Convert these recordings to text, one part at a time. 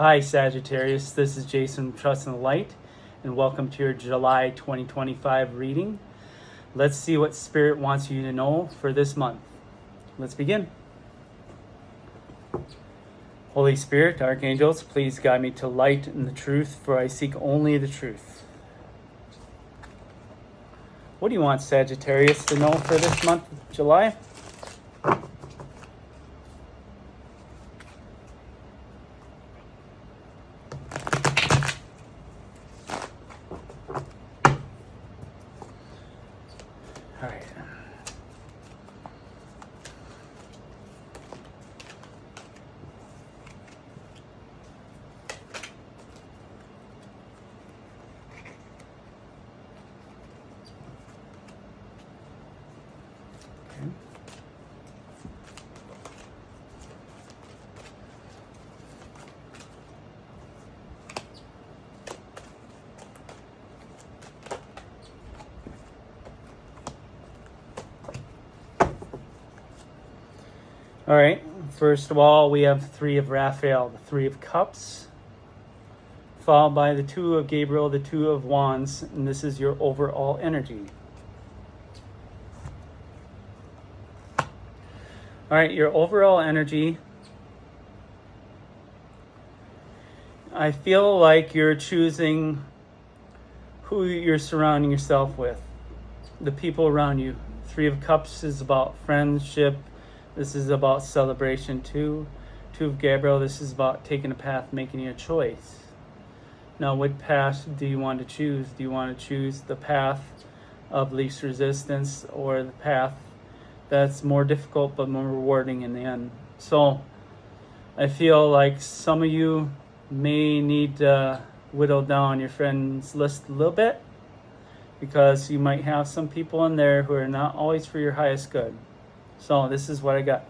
Hi, Sagittarius. This is Jason from Trust in the Light, and welcome to your July 2025 reading. Let's see what Spirit wants you to know for this month. Let's begin. Holy Spirit, Archangels, please guide me to light and the truth, for I seek only the truth. What do you want, Sagittarius, to know for this month of July? All right. Okay. All right, first of all, we have Three of Raphael, the Three of Cups, followed by the Two of Gabriel, the Two of Wands, and this is your overall energy. All right, your overall energy, I feel like you're choosing who you're surrounding yourself with, the people around you. Three of Cups is about friendship. This is about celebration too. Two of Gabriel, this is about taking a path, making a choice. Now, what path do you want to choose? Do you want to choose the path of least resistance or the path that's more difficult but more rewarding in the end? So I feel like some of you may need to whittle down your friends list a little bit, because you might have some people in there who are not always for your highest good. So this is what I got.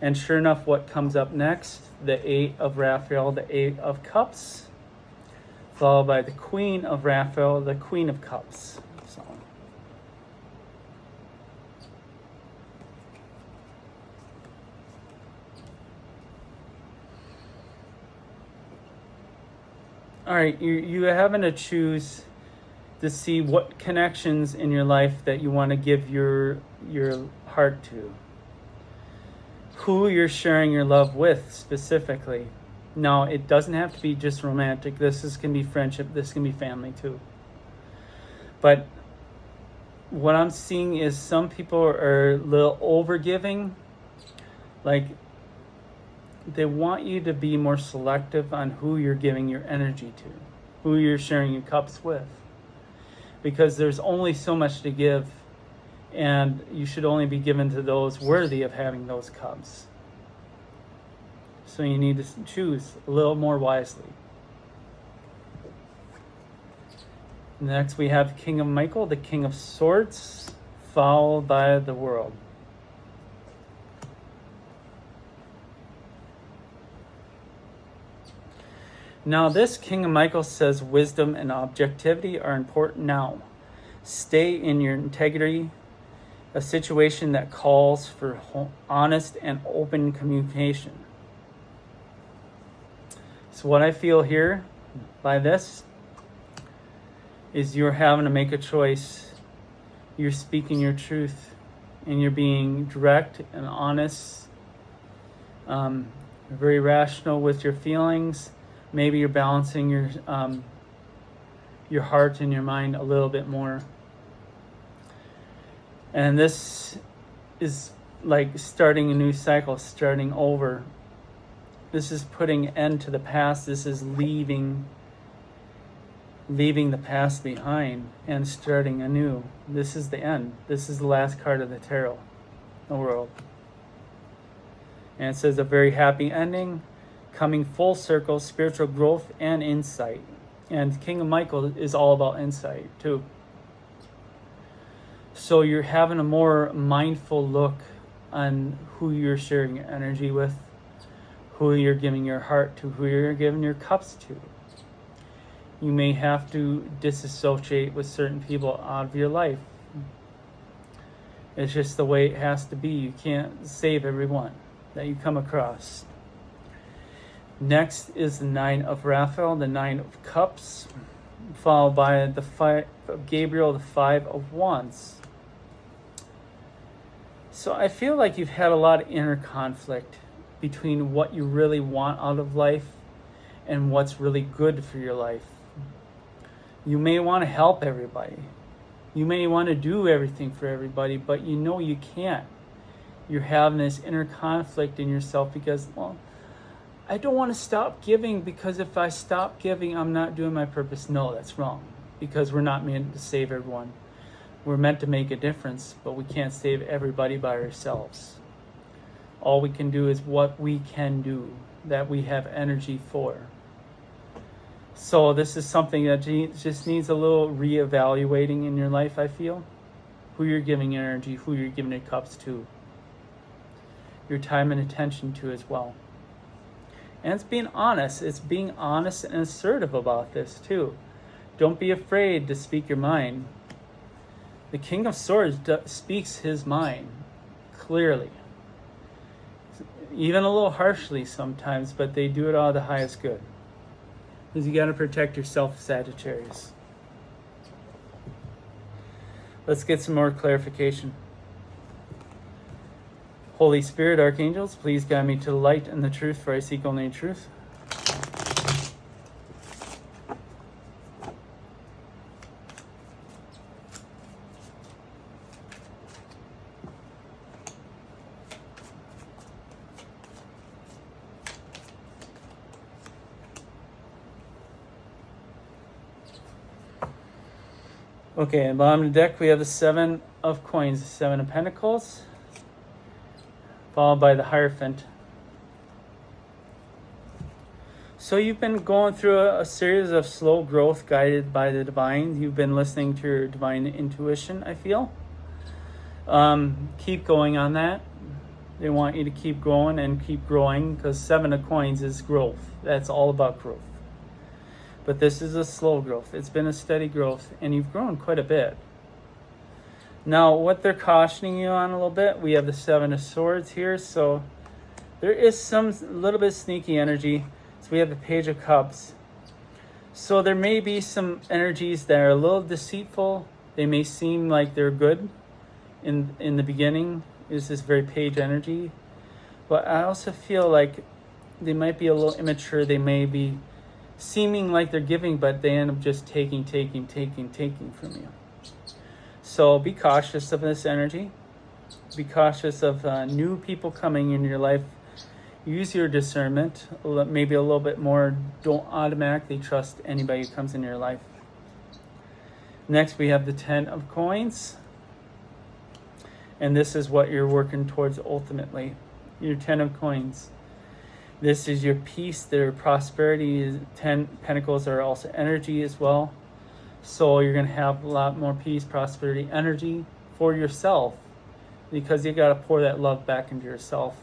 And sure enough, what comes up next? The Eight of Raphael, the Eight of Cups, followed by the Queen of Raphael, the Queen of Cups. So all right, you're having to choose to see what connections in your life that you want to give your heart to. Who you're sharing your love with specifically. Now, it doesn't have to be just romantic. This can be friendship. This can be family too. But what I'm seeing is some people are a little overgiving. Like, they want you to be more selective on who you're giving your energy to, who you're sharing your cups with. Because there's only so much to give, and you should only be given to those worthy of having those cups. So you need to choose a little more wisely. Next we have King of Michael, the King of Swords, followed by the World. Now this King of Michael says wisdom and objectivity are important now. Stay in your integrity, a situation that calls for honest and open communication. So what I feel here by this is you're having to make a choice. You're speaking your truth, and you're being direct and honest, very rational with your feelings. Maybe you're balancing your heart and your mind a little bit more. And this is like starting a new cycle, starting over. This is putting an end to the past. This is leaving the past behind and starting anew. This is the end. This is the last card of the tarot, the World. And it says a very happy ending, coming full circle, spiritual growth and insight. And King of Michael is all about insight too. So you're having a more mindful look on who you're sharing your energy with, who you're giving your heart to, who you're giving your cups to. You may have to disassociate with certain people out of your life. It's just the way it has to be. You can't save everyone that you come across. Next is the Nine of Raphael, the Nine of Cups, followed by the Five of Gabriel, the Five of Wands. So I feel like you've had a lot of inner conflict between what you really want out of life and what's really good for your life. You may want to help everybody. You may want to do everything for everybody, but you know you can't. You're having this inner conflict in yourself because, well, I don't want to stop giving because if I stop giving, I'm not doing my purpose. No, that's wrong, because we're not meant to save everyone. We're meant to make a difference, but we can't save everybody by ourselves. All we can do is what we can do, that we have energy for. So this is something that just needs a little reevaluating in your life, I feel. Who you're giving energy, who you're giving your cups to. Your time and attention to as well. And it's being honest. It's being honest and assertive about this too. Don't be afraid to speak your mind. The King of Swords speaks his mind clearly. Even a little harshly sometimes, but they do it out of the highest good. Because you got to protect yourself, Sagittarius. Let's get some more clarification. Holy Spirit, Archangels, please guide me to the light and the truth, for I seek only truth. Okay, and bottom of the deck we have the Seven of Coins, the Seven of Pentacles, followed by the Hierophant. So you've been going through a series of slow growth guided by the divine. You've been listening to your divine intuition, I feel. Keep going on that. They want you to keep growing and keep growing, because Seven of Coins is growth. That's all about growth. But this is a slow growth. It's been a steady growth, and you've grown quite a bit. Now, what they're cautioning you on a little bit, we have the Seven of Swords here, so there is some little bit sneaky energy. So we have the Page of Cups. So there may be some energies that are a little deceitful. They may seem like they're good in the beginning. Is this very page energy. But I also feel like they might be a little immature. They may be seeming like they're giving, but they end up just taking from you. So be cautious of this energy. Be cautious of new people coming in your life. Use your discernment, maybe a little bit more. Don't automatically trust anybody who comes in your life. Next, we have the Ten of Coins. And this is what you're working towards ultimately. Your Ten of Coins. This is your peace, their prosperity. 10 Pentacles are also energy as well. So you're going to have a lot more peace, prosperity, energy for yourself, because you got to pour that love back into yourself.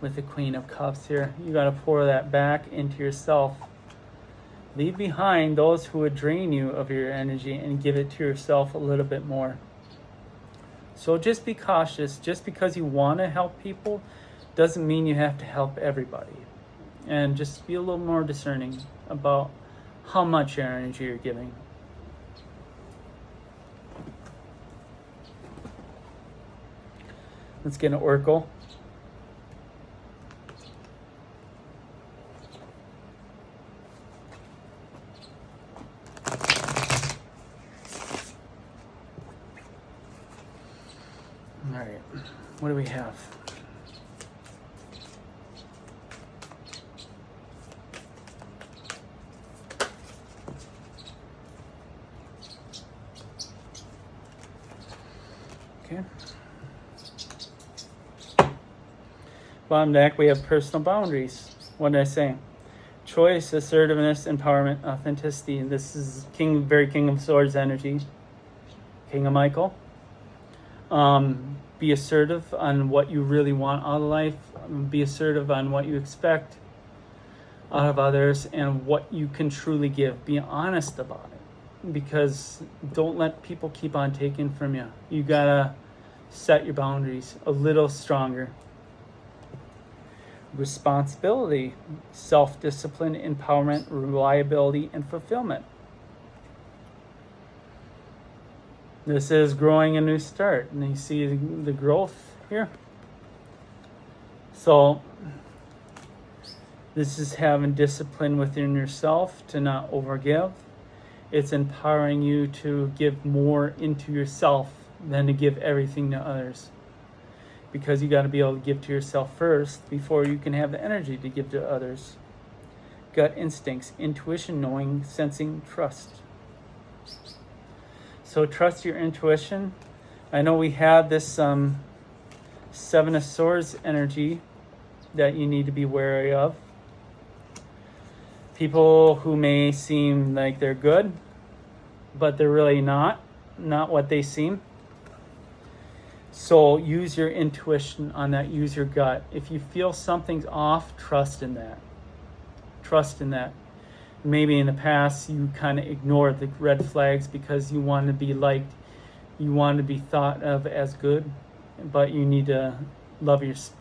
With the Queen of Cups here, you got to pour that back into yourself. Leave behind those who would drain you of your energy and give it to yourself a little bit more. So just be cautious. Just because you want to help people doesn't mean you have to help everybody. And just be a little more discerning about how much energy you're giving. Let's get an oracle. All right, what do we have? Okay. Bottom deck, we have personal boundaries. What did I say? Choice, assertiveness, empowerment, authenticity. And this is very King of Swords energy. King of Michael. Be assertive on what you really want out of life. Be assertive on what you expect out of others and what you can truly give. Be honest about it, because don't let people keep on taking from you. You gotta set your boundaries a little stronger. responsibility, self-discipline, empowerment, reliability, and fulfillment. This is growing a new start, and you see the growth here. So this is having discipline within yourself to not overgive. It's empowering you to give more into yourself than to give everything to others. Because you got to be able to give to yourself first before you can have the energy to give to others. Gut instincts, intuition, knowing, sensing, trust. So trust your intuition. I know we had this Seven of Swords energy that you need to be wary of. People who may seem like they're good, but they're really not what they seem. So use your intuition on that, use your gut. If you feel something's off, trust in that. Trust in that. Maybe in the past you kind of ignored the red flags because you wanted to be liked, you wanted to be thought of as good, but you need to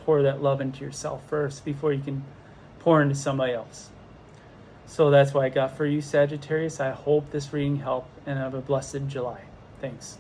pour that love into yourself first before you can pour into somebody else. So that's what I got for you, Sagittarius. I hope this reading helped, and have a blessed July. Thanks.